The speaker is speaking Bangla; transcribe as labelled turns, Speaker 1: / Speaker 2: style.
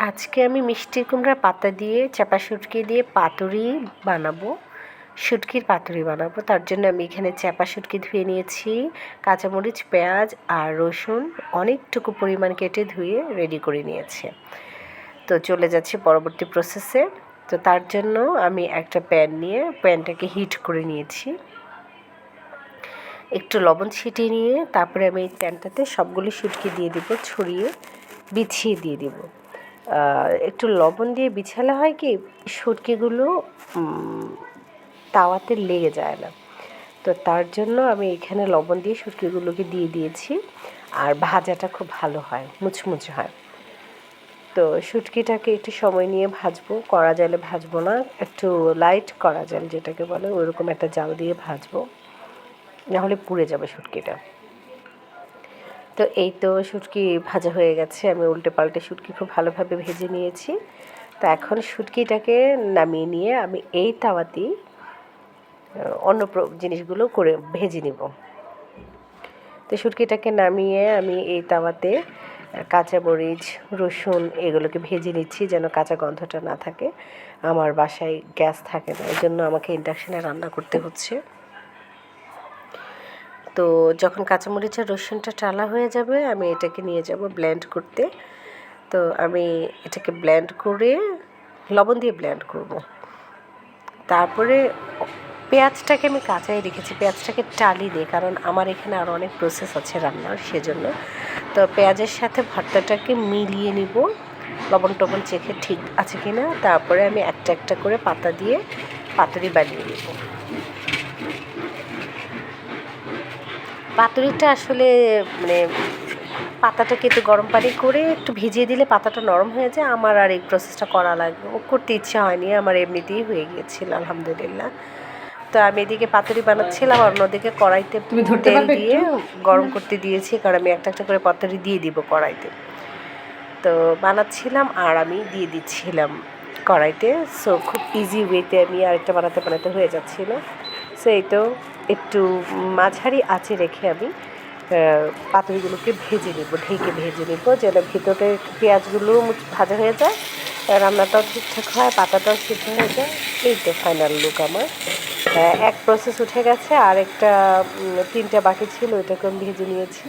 Speaker 1: আজকে আমি মিষ্টি কুমড়ার পাতা দিয়ে চাপা শুটকি দিয়ে পাতুরি বানাবো, শুটকির পাতুরি বানাবো। তার জন্য আমি এখানে চাপা শুটকি ধুয়ে নিয়েছি, কাঁচামরিচ, পেঁয়াজ আর রসুন অনেকটুকু পরিমাণ কেটে ধুয়ে রেডি করে নিয়েছি। তো চলে যাচ্ছি পরবর্তী প্রসেসে। তো তার জন্য আমি একটা প্যান নিয়ে প্যানটাকে হিট করে নিয়েছি, একটু লবণ ছিটিয়ে নিয়ে তারপরে আমি এই প্যানটাতে সবগুলো শুটকি দিয়ে দিব, ছড়িয়ে বিছিয়ে দিয়ে দিব। একটু লবণ দিয়ে বিছালে হয় কি শুটকিগুলো তাওয়াতে লেগে যায় না। তো তার জন্য আমি এখানে লবণ দিয়ে শুটকিগুলোকে দিয়ে দিয়েছি, আর ভাজাটা খুব ভালো হয়, মুচমুচে হয়। তো শুটকিটাকে একটু সময় নিয়ে ভাজবো, কড়া জালে ভাজবো না, একটু লাইট কড়া জাল যেটাকে বলে ওইরকম একটা জাল দিয়ে ভাজবো, নাহলে পুড়ে যাবে শুটকিটা। তো এই তো শুটকি ভাজা হয়ে গেছে, আমি উল্টে পাল্টে শুটকি খুব ভালোভাবে ভেজে নিয়েছি। তো এখন শুটকিটাকে নামিয়ে নিয়ে আমি এই তাওয়াতেই অন্য জিনিসগুলো করে ভেজে নিব। তো শুটকিটাকে নামিয়ে আমি এই তাওয়াতে কাঁচামরিচ, রসুন এগুলোকে ভেজে নিচ্ছি যেন কাঁচা গন্ধটা না থাকে। আমার বাসায় গ্যাস থাকে না, এই জন্য আমাকে ইন্ডাকশানে রান্না করতে হচ্ছে। তো যখন কাঁচামরিচ আর রসুনটা টালা হয়ে যাবে আমি এটাকে নিয়ে যাব ব্লেন্ড করতে। তো আমি এটাকে ব্লেন্ড করে লবণ দিয়ে ব্লেন্ড করব। তারপরে পেঁয়াজটাকে আমি কাঁচাই রেখেছি, পেঁয়াজটাকে টালি দিই, কারণ আমার এখানে আরও অনেক প্রসেস আছে রান্নার, সেজন্য। তো পেঁয়াজের সাথে ভর্তাটাকে মিলিয়ে নিব, লবণ টবণ চেখে ঠিক আছে কি না। তারপরে আমি একটা একটা করে পাতা দিয়ে পাতুরি বানিয়ে নিব। পাতুরিটা আসলে মানে পাতাটাকে একটু গরম পানি করে একটু ভিজিয়ে দিলে পাতাটা নরম হয়ে যায়। আমার আর এই প্রসেসটা করা লাগবে, ও করতে ইচ্ছা হয়নি, আমার এমনিতেই হয়ে গিয়েছিল আলহামদুলিল্লাহ। তো আমি এদিকে পাতুরি বানাচ্ছিলাম, আর অন্যদিকে কড়াইতে তেল দিয়ে গরম করতে দিয়েছি, কারণ আমি একটা একটা করে পাতুরি দিয়ে দিব কড়াইতে। তো বানাচ্ছিলাম আর আমি দিয়ে দিচ্ছিলাম কড়াইতে। সো খুব ইজি ওয়েতে আমি আরেকটা বানাতে বানাতে হয়ে যাচ্ছিল। সো এই তো একটু মাঝারি আঁচে রেখে আমি পাতুরিগুলোকে ভেজে নেব, ঢেকে ভেজে নেব, যেন ভিতরে পেঁয়াজগুলো ভাজা হয়ে যায়, রান্নাটাও ঠিকঠাক হয়, পাতাটাও সিদ্ধ হয়ে যায়। এই তো ফাইনাল লুক আমার। এক প্রসেস উঠে গেছে, আর একটা 3টা বাকি ছিল, ওইটাকে আমি ভেজে নিয়েছি।